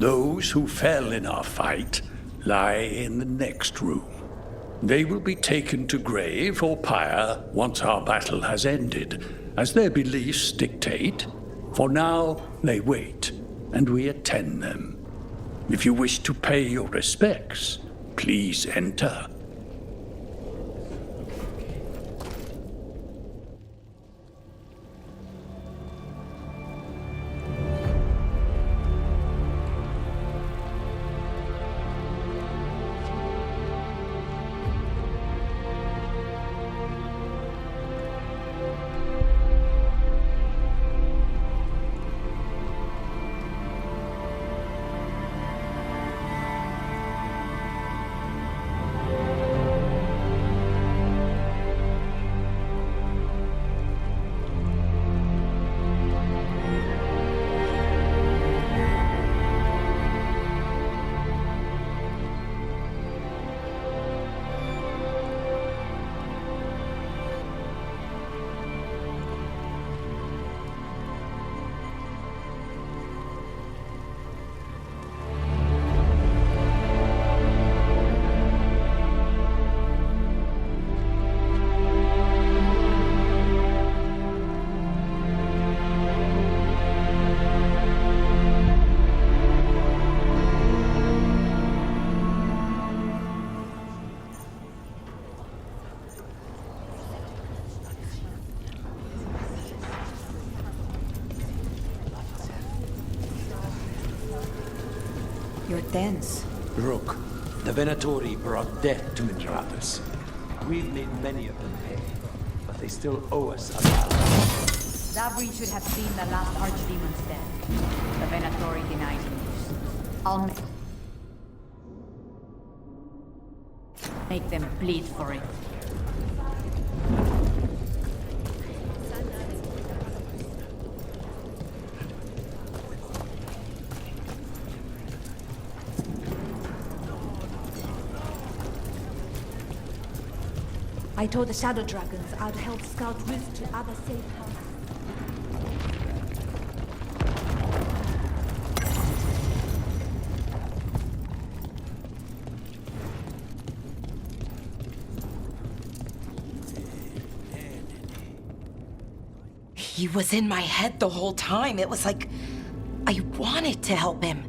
Those who fell in our fight lie in the next room. They will be taken to grave or pyre once our battle has ended, as their beliefs dictate. For now, they wait, and we attend them. If you wish to pay your respects, please enter. You're dense. Rook, the Venatori brought death to Mindrathus. We've made many of them pay, but they still owe us a lot. Zavri should have seen the last Archdemon's death. The Venatori denied him use. I'll make them bleed for it. I told the Shadow Dragons I'd help scout routes to other safe houses. He was in my head the whole time. It was like I wanted to help him.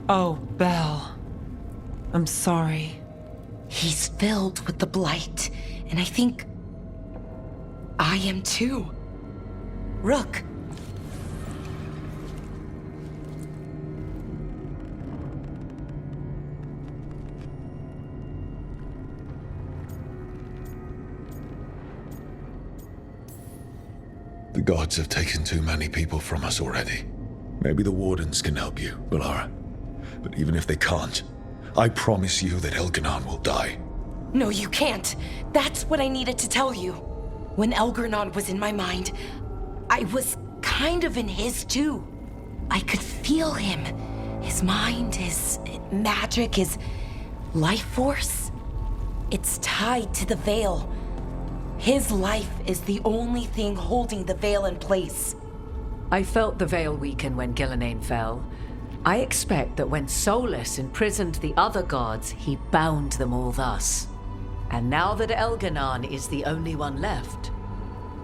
Oh, Belle. I'm sorry. He's filled with the Blight, and I think I am too. Rook. The gods have taken too many people from us already. Maybe the Wardens can help you, Bellara. But even if they can't, I promise you that Elgar'nan will die. No, you can't. That's what I needed to tell you. When Elgar'nan was in my mind, I was kind of in his too. I could feel him. His mind, his magic, his life force. It's tied to the Veil. His life is the only thing holding the Veil in place. I felt the Veil weaken when Ghilan'nain fell. I expect that when Solas imprisoned the other gods, he bound them all thus. And now that Elgar'nan is the only one left...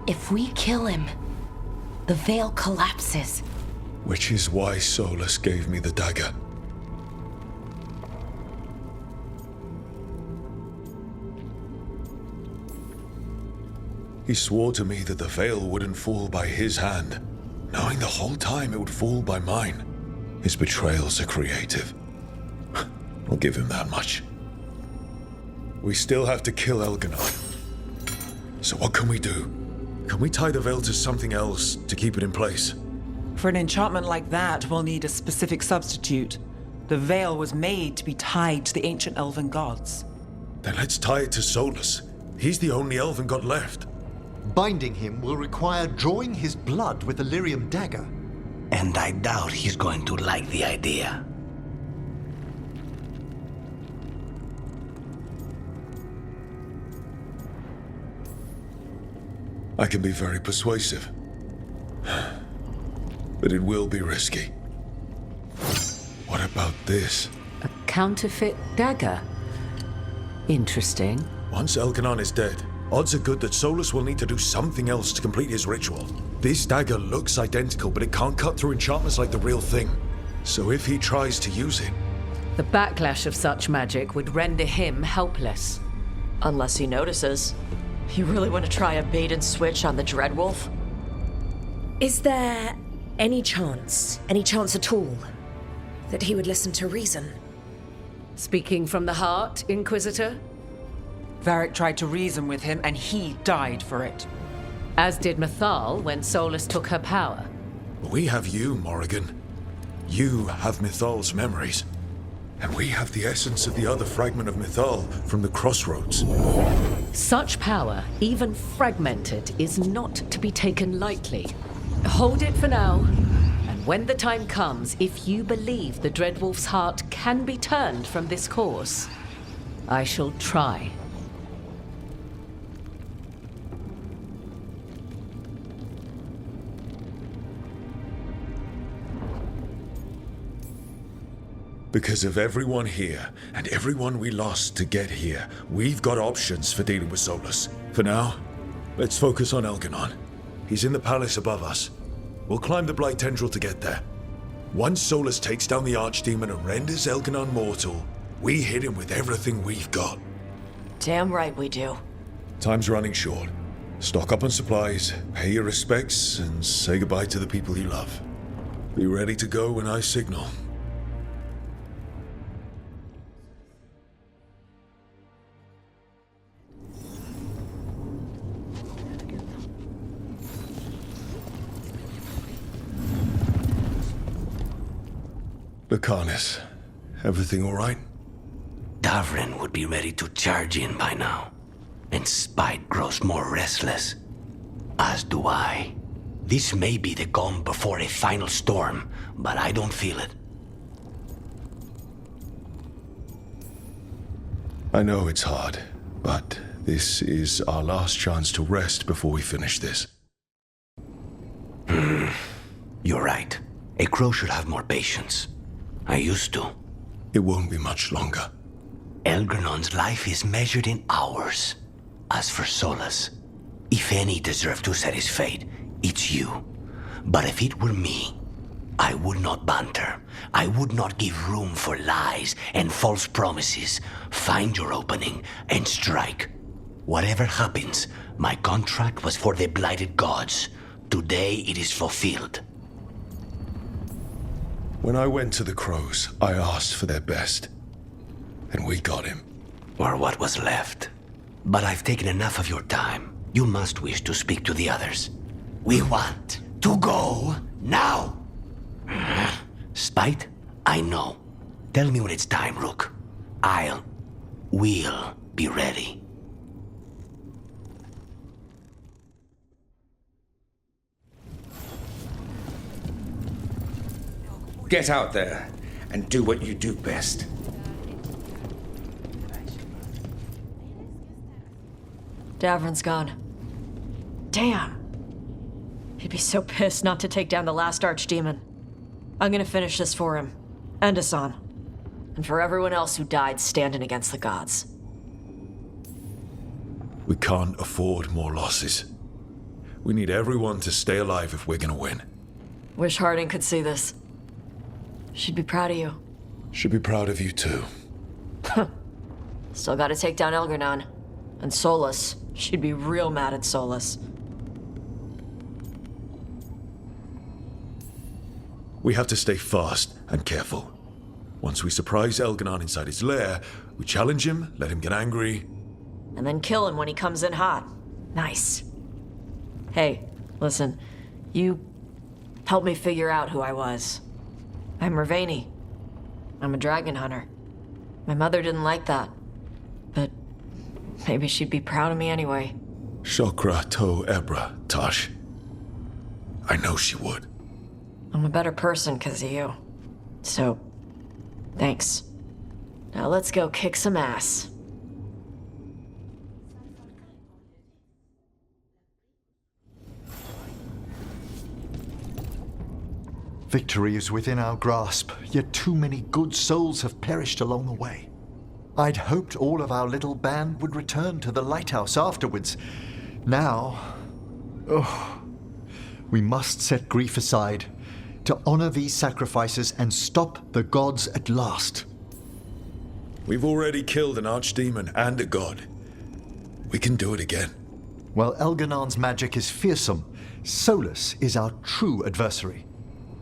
If we kill him, the Veil collapses. Which is why Solas gave me the dagger. He swore to me that the Veil wouldn't fall by his hand, knowing the whole time it would fall by mine. His betrayals are creative. I'll give him that much. We still have to kill Elgar'nan. So what can we do? Can we tie the Veil to something else to keep it in place? For an enchantment like that, we'll need a specific substitute. The Veil was made to be tied to the ancient elven gods. Then let's tie it to Solas. He's the only elven god left. Binding him will require drawing his blood with the lyrium dagger. And I doubt he's going to like the idea. I can be very persuasive. But it will be risky. What about this? A counterfeit dagger. Interesting. Once Elgar'nan is dead, odds are good that Solas will need to do something else to complete his ritual. This dagger looks identical, but it can't cut through enchantments like the real thing. So if he tries to use it... The backlash of such magic would render him helpless. Unless he notices. You really want to try a bait and switch on the Dreadwolf? Is there any chance at all, that he would listen to reason? Speaking from the heart, Inquisitor? Varric tried to reason with him, and he died for it. As did Mythal when Solas took her power. We have you, Morrigan. You have Mythal's memories. And we have the essence of the other fragment of Mythal from the Crossroads. Such power, even fragmented, is not to be taken lightly. Hold it for now. And when the time comes, if you believe the Dreadwolf's heart can be turned from this course, I shall try. Because of everyone here, and everyone we lost to get here, we've got options for dealing with Solas. For now, let's focus on Elgar'nan. He's in the palace above us. We'll climb the Blight tendril to get there. Once Solas takes down the Archdemon and renders Elgar'nan mortal, we hit him with everything we've got. Damn right we do. Time's running short. Stock up on supplies, pay your respects, and say goodbye to the people you love. Be ready to go when I signal. Lucanus, everything all right? Davrin would be ready to charge in by now. And Spite grows more restless. As do I. This may be the calm before a final storm, but I don't feel it. I know it's hard, but this is our last chance to rest before we finish this. You're right. A crow should have more patience. I used to. It won't be much longer. Elgar'nan's life is measured in hours. As for Solas, if any deserve to set his fate, it's you. But if it were me, I would not banter. I would not give room for lies and false promises. Find your opening and strike. Whatever happens, my contract was for the blighted gods. Today it is fulfilled. When I went to the Crows, I asked for their best. And we got him. Or what was left. But I've taken enough of your time. You must wish to speak to the others. We want to go now. Spite? I know. Tell me when it's time, Rook. We'll be ready. Get out there and do what you do best. Davrin's gone. Damn. He'd be so pissed not to take down the last Archdemon. I'm gonna finish this for him. And Asan. And for everyone else who died standing against the gods. We can't afford more losses. We need everyone to stay alive if we're gonna win. Wish Harding could see this. She'd be proud of you. Should be proud of you too. Still gotta take down Elgar'nan. And Solas. She'd be real mad at Solas. We have to stay fast and careful. Once we surprise Elgar'nan inside his lair, we challenge him, let him get angry. And then kill him when he comes in hot. Nice. Hey, listen. You helped me figure out who I was. I'm Mervani. I'm a dragon hunter. My mother didn't like that. But maybe she'd be proud of me anyway. Shokra to Ebra, Tosh. I know she would. I'm a better person because of you. So, thanks. Now let's go kick some ass. Victory is within our grasp, yet too many good souls have perished along the way. I'd hoped all of our little band would return to the lighthouse afterwards. Now, we must set grief aside to honor these sacrifices and stop the gods at last. We've already killed an archdemon and a god. We can do it again. While Elgar'nan's magic is fearsome, Solas is our true adversary.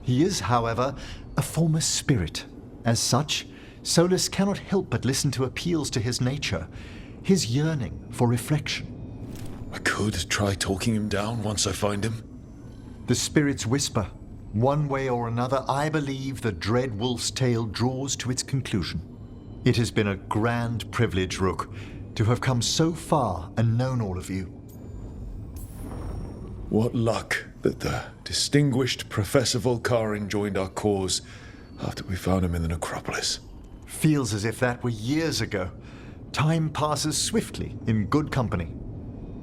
He is, however, a former spirit. As such, Solas cannot help but listen to appeals to his nature, his yearning for reflection. I could try talking him down once I find him. The spirits whisper. One way or another, I believe the dread wolf's tale draws to its conclusion. It has been a grand privilege, Rook, to have come so far and known all of you. What luck that the distinguished Professor Volcarin joined our cause after we found him in the necropolis. Feels as if that were years ago. Time passes swiftly in good company.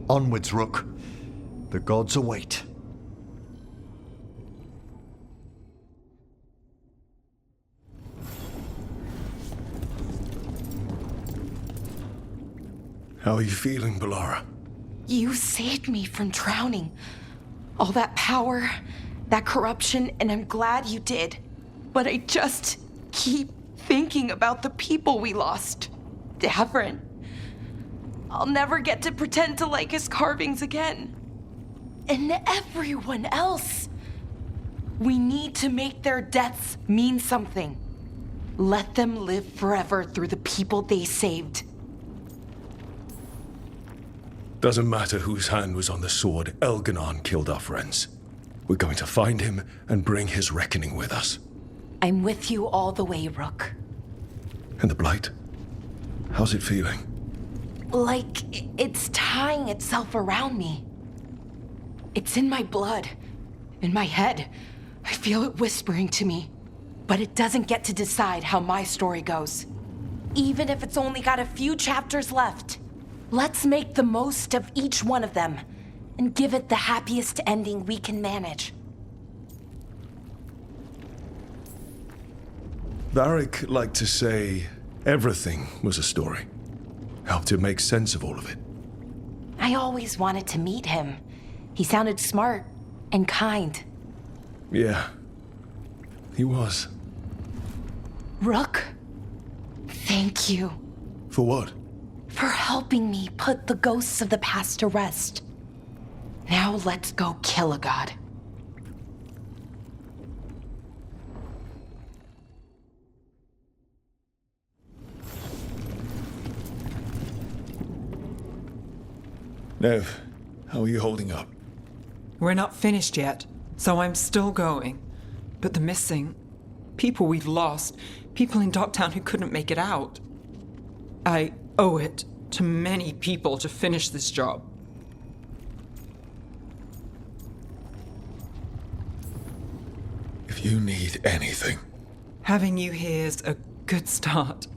Onwards, Rook. The gods await. How are you feeling, Balara? You saved me from drowning. All that power, that corruption, and I'm glad you did. But I just keep thinking about the people we lost. Davrin. I'll never get to pretend to like his carvings again. And everyone else. We need to make their deaths mean something. Let them live forever through the people they saved. Doesn't matter whose hand was on the sword, Elgar'nan killed our friends. We're going to find him and bring his reckoning with us. I'm with you all the way, Rook. And the Blight? How's it feeling? Like it's tying itself around me. It's in my blood, in my head. I feel it whispering to me. But it doesn't get to decide how my story goes. Even if it's only got a few chapters left. Let's make the most of each one of them and give it the happiest ending we can manage. Varric liked to say everything was a story. Helped him make sense of all of it. I always wanted to meet him. He sounded smart and kind. Yeah, he was. Rook, thank you. For what? For helping me put the ghosts of the past to rest. Now let's go kill a god. Nev, how are you holding up? We're not finished yet, so I'm still going. But the missing, people we've lost, people in Docktown who couldn't make it out. I owe it to many people to finish this job. If you need anything, Having you here is a good start.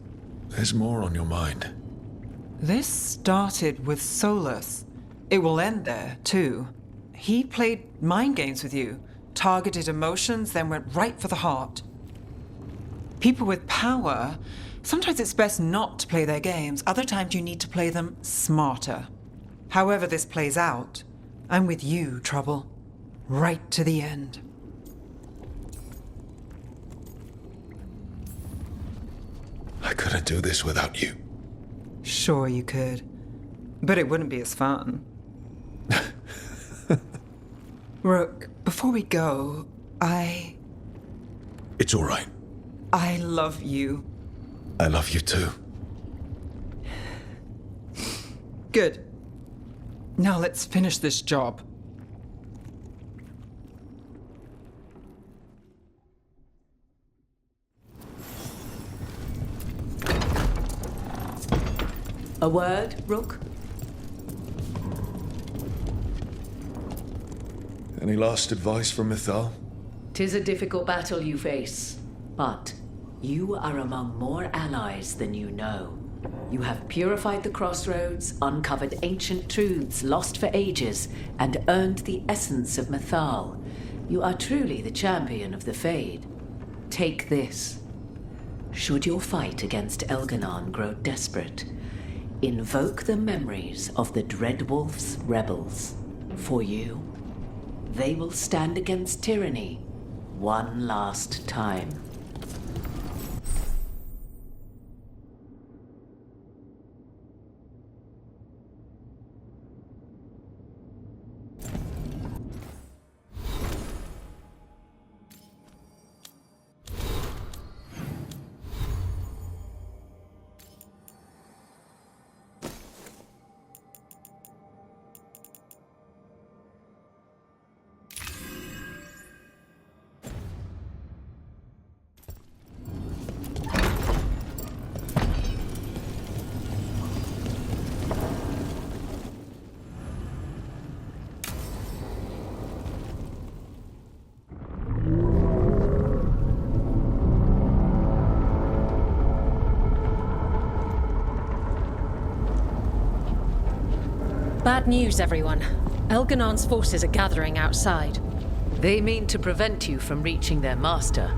there's more on your mind. This started with Solas. It will end there, too. He played mind games with you, targeted emotions, then went right for the heart. People with power, sometimes it's best not to play their games. Other times you need to play them smarter. However this plays out, I'm with you, Trouble. Right to the end. I couldn't do this without you. Sure you could. But it wouldn't be as fun. Rook, before we go, It's all right. I love you. I love you too. Good. Now let's finish this job. A word, Rook? Any last advice from Mythal? 'Tis a difficult battle you face, but you are among more allies than you know. You have purified the crossroads, uncovered ancient truths lost for ages, and earned the essence of Mythal. You are truly the champion of the Fade. Take this. Should your fight against Elgar'nan grow desperate, invoke the memories of the Dreadwolf's rebels. For you, they will stand against tyranny one last time. Bad news, everyone. Elgar'nan's forces are gathering outside. They mean to prevent you from reaching their master.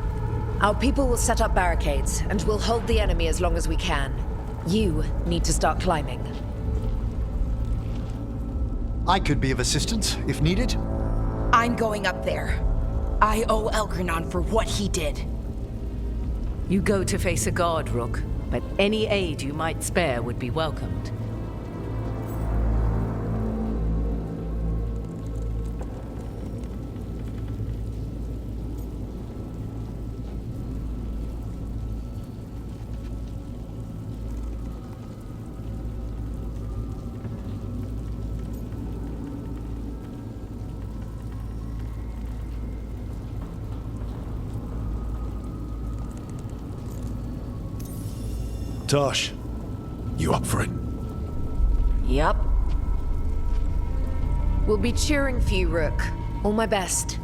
Our people will set up barricades, and we'll hold the enemy as long as we can. You need to start climbing. I could be of assistance, if needed. I'm going up there. I owe Elgar'nan for what he did. You go to face a guard, Rook, but any aid you might spare would be welcomed. Tosh, you up for it? Yup. We'll be cheering for you, Rook. All my best.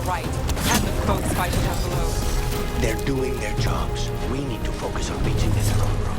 right. And the codes fighting down below. They're doing their jobs. We need to focus on reaching the throne room.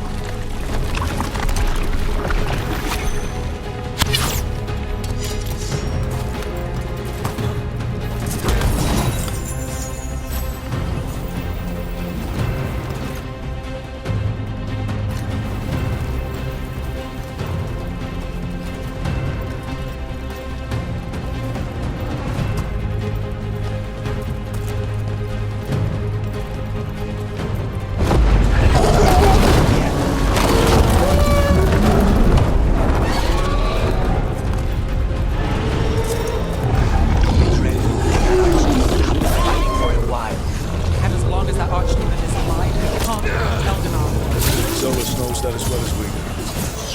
Solas knows that as well as we do.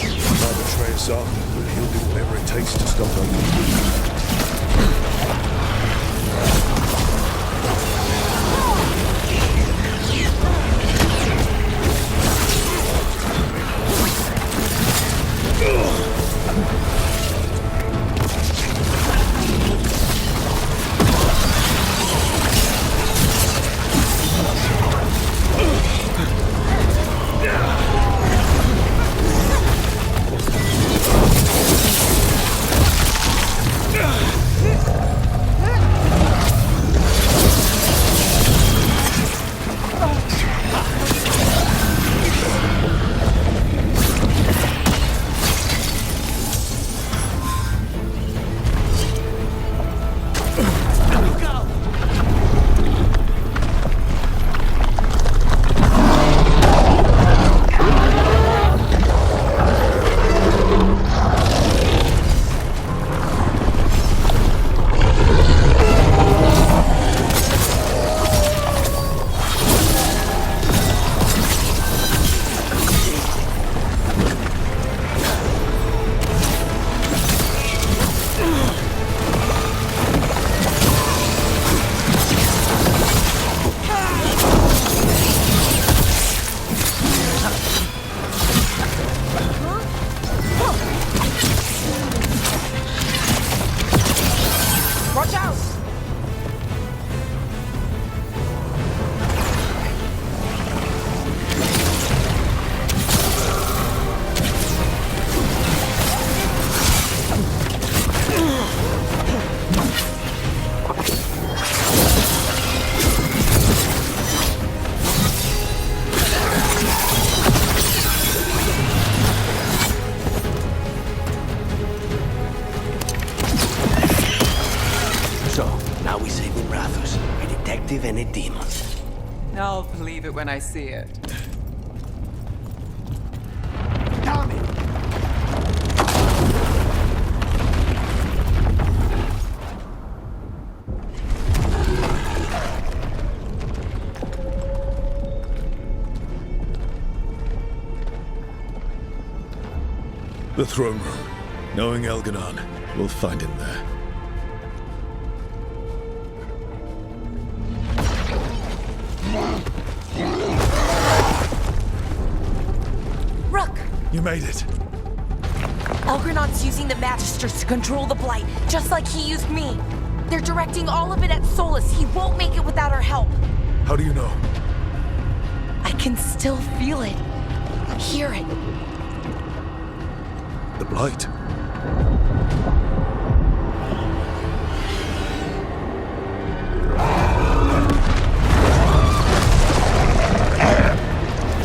If I betray us all, he'll do whatever it takes to stop And a demon. I'll believe it when I see it. Damn it! The throne room. Knowing Elgar'nan, we'll find him there. Rook! You made it. Elgar'nan's using the Magisters to control the Blight, just like he used me. They're directing all of it at Solas. He won't make it without our help. How do you know? I can still feel it. Hear it. The Blight.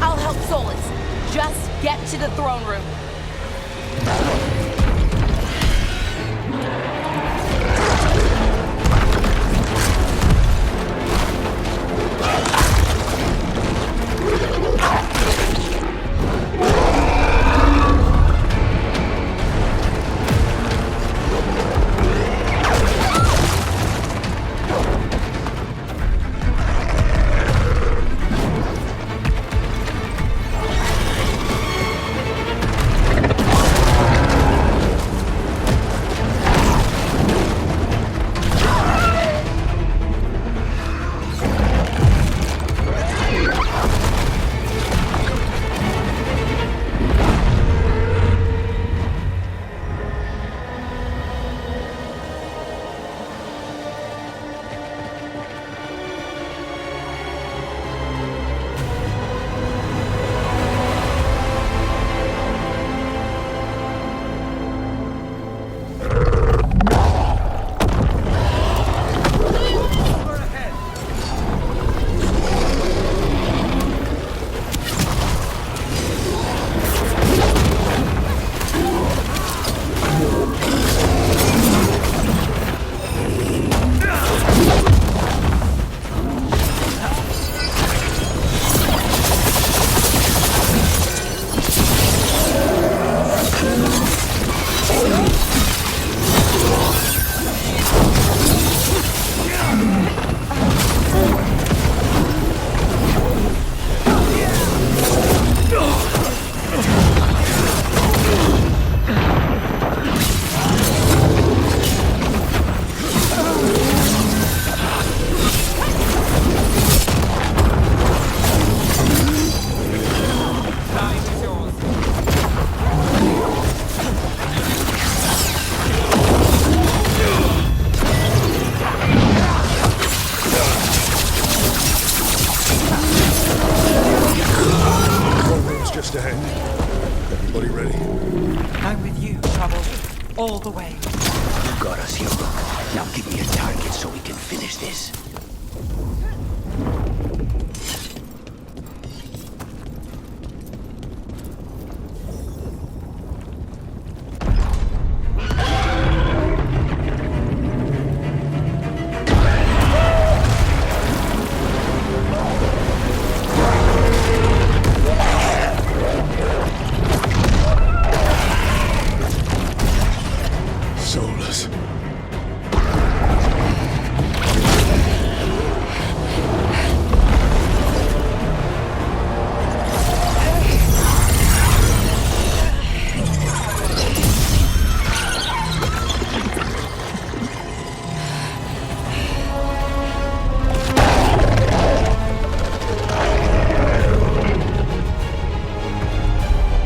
I'll help Solas. Just get to the throne room. all the way. You got us here, Rook. Now give me a target so we can finish this. Solas.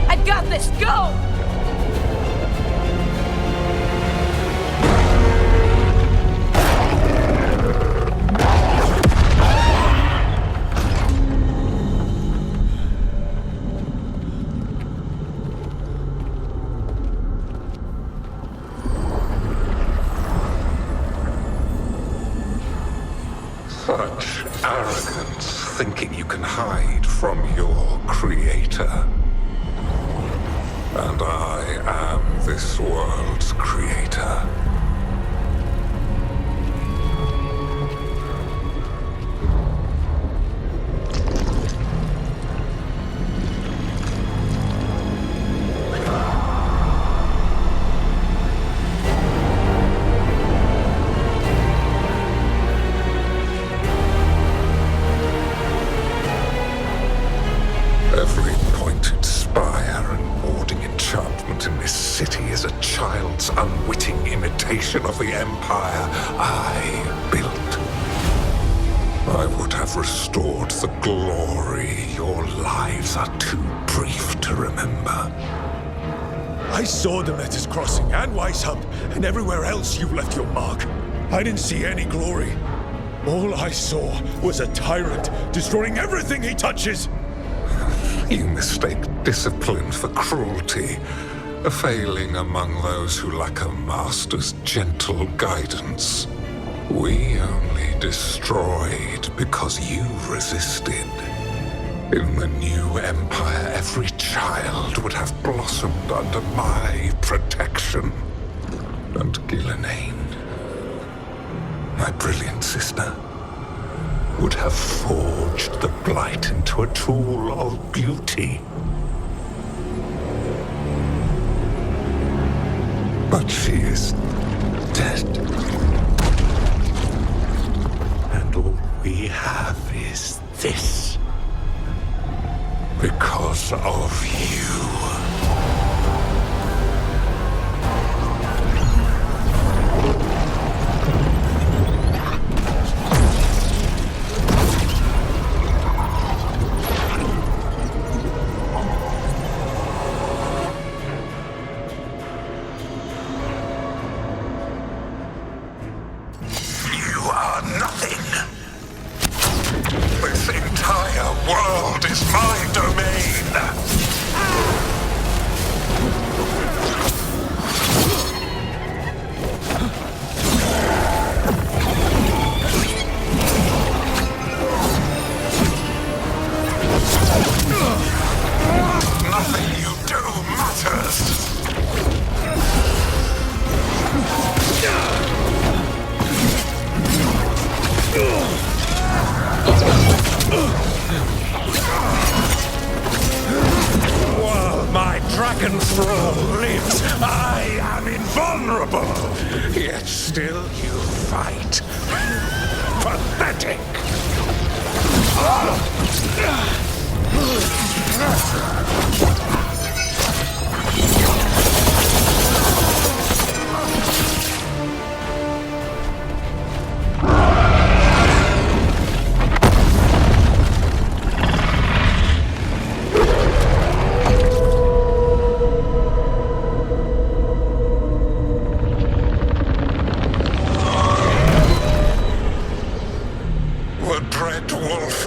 I've got this! Go! Such arrogance, thinking you can hide from your creator. And I am this world's creator. Every pointed spire and warding enchantment in this city is a child's unwitting imitation of the empire I built. I would have restored the glory. Your lives are too brief to remember. I saw the Metis Crossing and Weishaupt, and everywhere else you've left your mark. I didn't see any glory. All I saw was a tyrant destroying everything he touches. You mistake discipline for cruelty, a failing among those who lack a master's gentle guidance. We only destroyed because you resisted. In the new empire, every child would have blossomed under my protection. And Ghilan'nain, my brilliant sister, would have forged the Blight into a tool of beauty. But she is dead. And all we have is this. Because of you. World is my domain! Nothing you do matters! While my dragon thrall lives, I am invulnerable! Yet still you fight. Pathetic!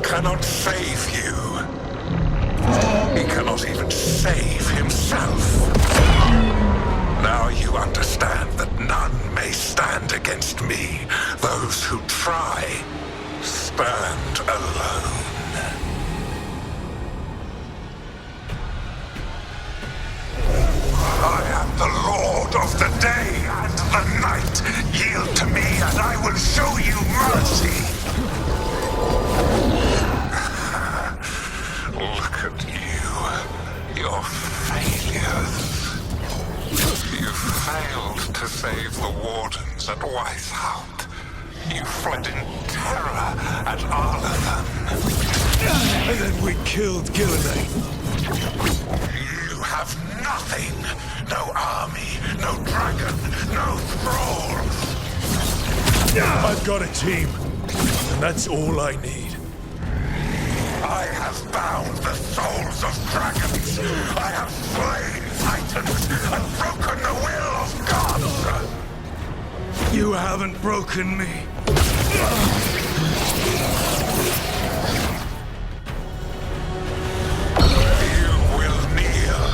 Cannot save you. He cannot even save himself. Now you understand. try. Stand alone. I am the Lord of the day and the night. Yield to me and I will show you mercy. Look at you. Your failures. You failed to save the wardens at Weisshaupt. You fled in terror at Arlathan. And then we killed Ghilan'nain. You have nothing. No army, no dragon, no thralls. I've got a team, and that's all I need. I have bound the souls of dragons. I have slain titans and broken the will of gods. You haven't broken me. You will kneel.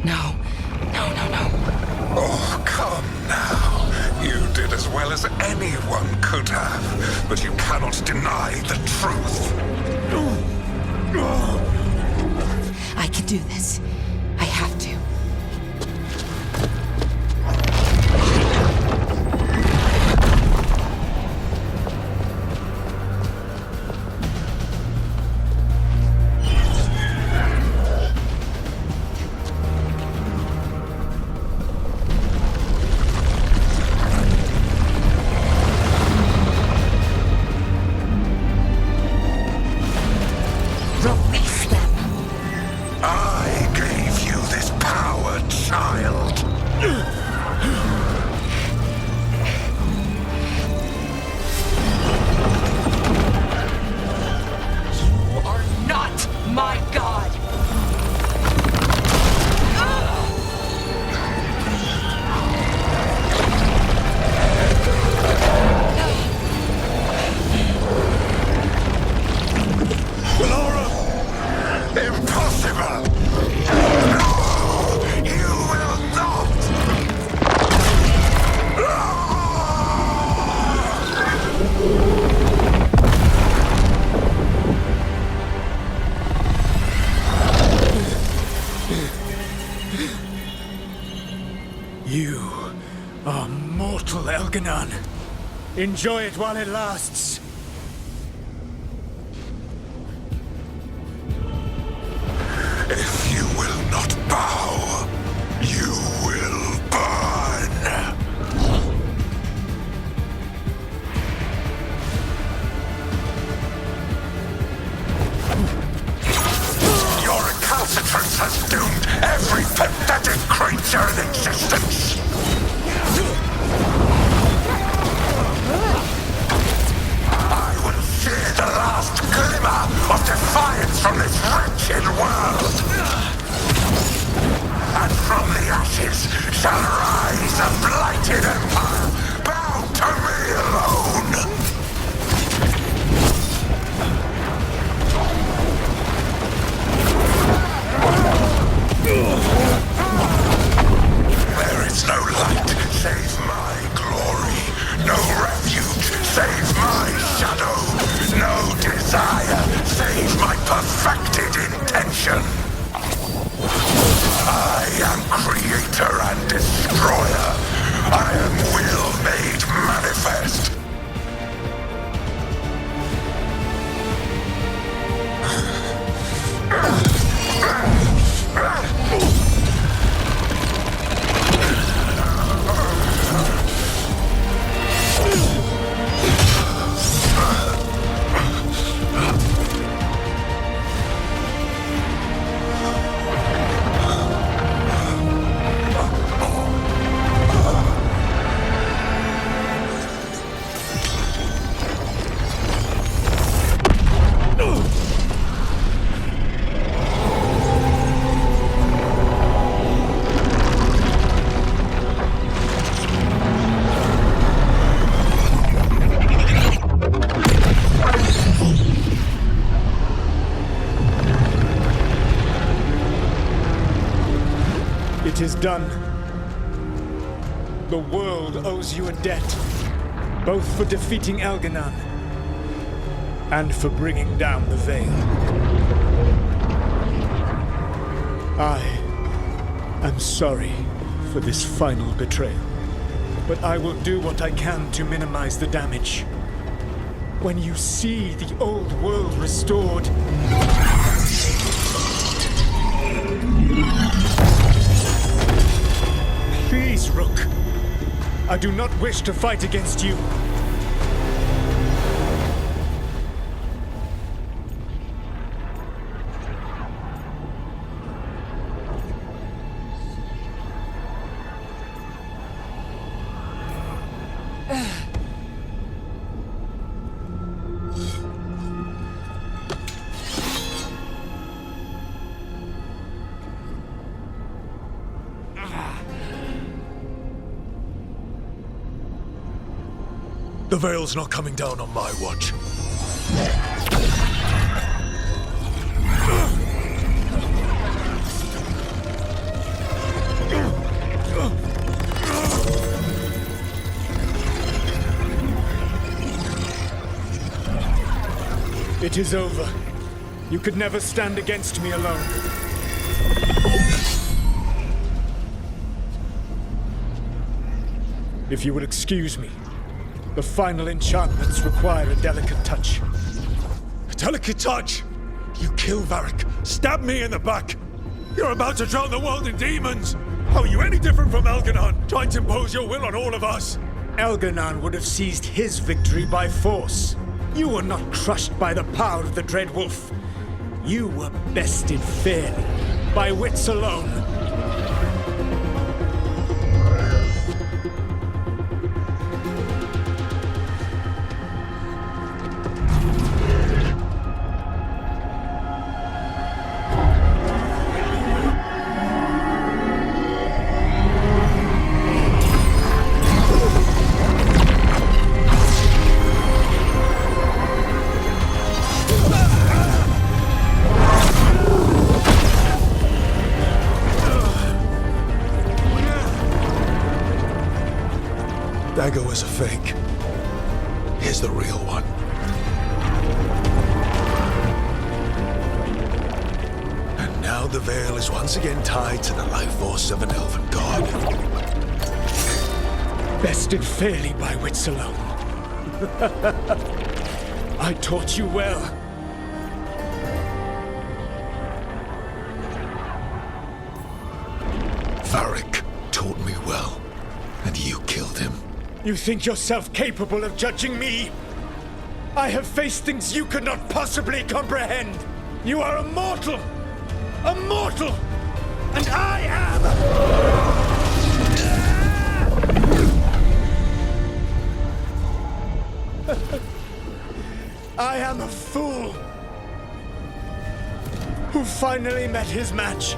No. Oh, come now. You did as well as anyone could have, but you cannot deny the truth. I can do this. I have to. Release them. I gave you this power, child. You are not my god. Impossible! No! You will not! You are mortal, Elgar'nan. Enjoy it while it lasts. If you will not bow, you will burn. Your recalcitrance has doomed every pathetic creature in existence. I will see the last glimmer of defiance from this wretched world. And from the ashes shall rise a blighted empire, bound to me alone. There is no light save my glory, no refuge save my shadow, no desire save my perfected intention. I am creator and destroyer. I am will made manifest. It is done. The world owes you a debt, both for defeating Elgar'nan and for bringing down the Veil. I am sorry for this final betrayal, but I will do what I can to minimize the damage. When you see the old world restored, please, Rook. I do not wish to fight against you. The Veil's not coming down on my watch. It is over. You could never stand against me alone. If you will excuse me, the final enchantments require a delicate touch. A delicate touch? You kill Varric, stab me in the back. You're about to drown the world in demons. How are you any different from Elgar'nan, trying to impose your will on all of us? Elgar'nan would have seized his victory by force. You were not crushed by the power of the Dread Wolf. You were bested fairly, by wits alone. Dagger was a fake. Here's the real one. And now the Veil is once again tied to the life force of an elven god. Bested fairly by wits alone. I taught you well. Varric taught me well, and you killed him. You think yourself capable of judging me? I have faced things you could not possibly comprehend. You are a mortal! A mortal! And I am... I am a fool who finally met his match.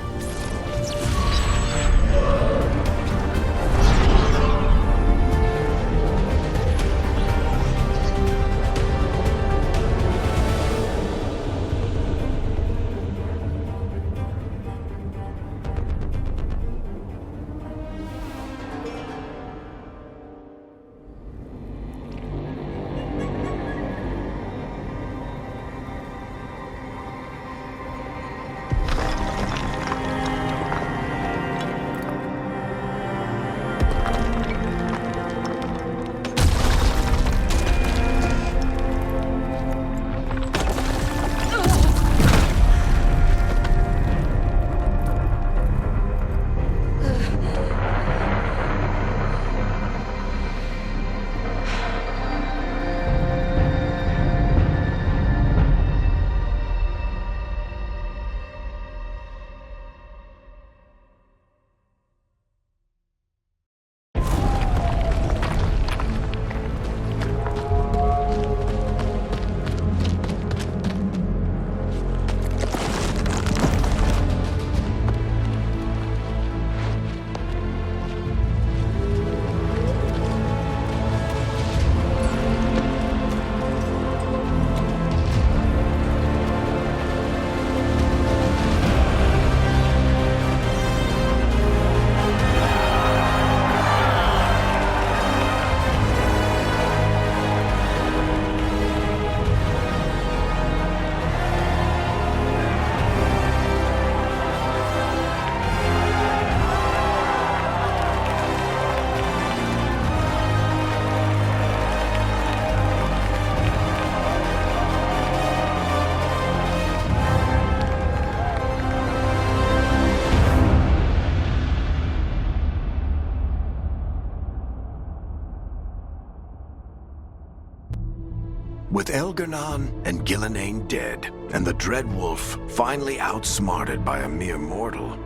With Elgar'nan and Ghilan'nain dead, and the Dread Wolf finally outsmarted by a mere mortal,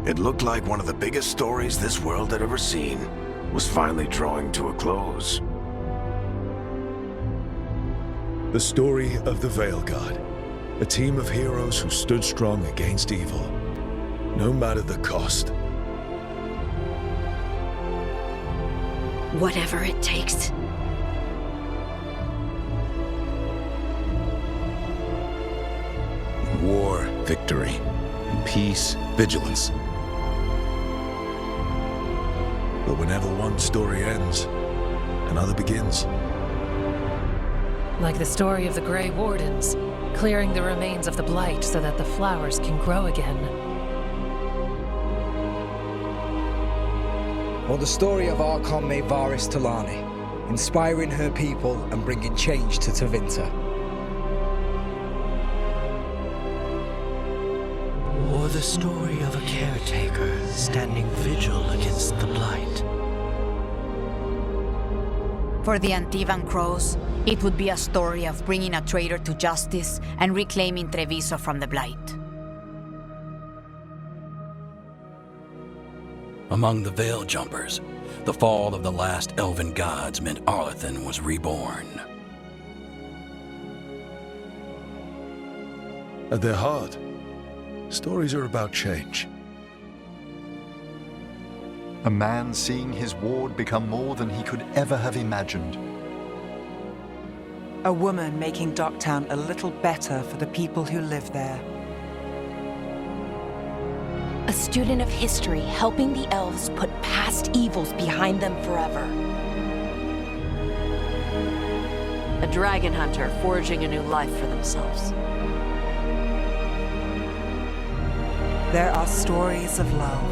it looked like one of the biggest stories this world had ever seen was finally drawing to a close. The story of the VEILGUARD, a team of heroes who stood strong against evil, no matter the cost. Whatever it takes. In war, victory. In peace, vigilance. But whenever one story ends, another begins. Like the story of the Grey Wardens, clearing the remains of the Blight so that the flowers can grow again. Or the story of Archon May Varric Tethras, inspiring her people and bringing change to Tevinter. Or the story of a caretaker standing vigil against the Blight. For the Antivan Crows, it would be a story of bringing a traitor to justice and reclaiming Treviso from the Blight. Among the Veil Jumpers, the fall of the last elven gods meant Arlathan was reborn. At their heart, stories are about change. A man seeing his ward become more than he could ever have imagined. A woman making Docktown a little better for the people who live there. A student of history helping the elves put past evils behind them forever. A dragon hunter forging a new life for themselves. There are stories of love.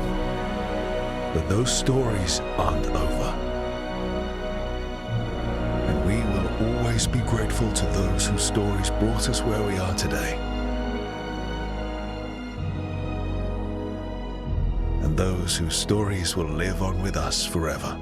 But those stories aren't over. And we will always be grateful to those whose stories brought us where we are today. And those whose stories will live on with us forever.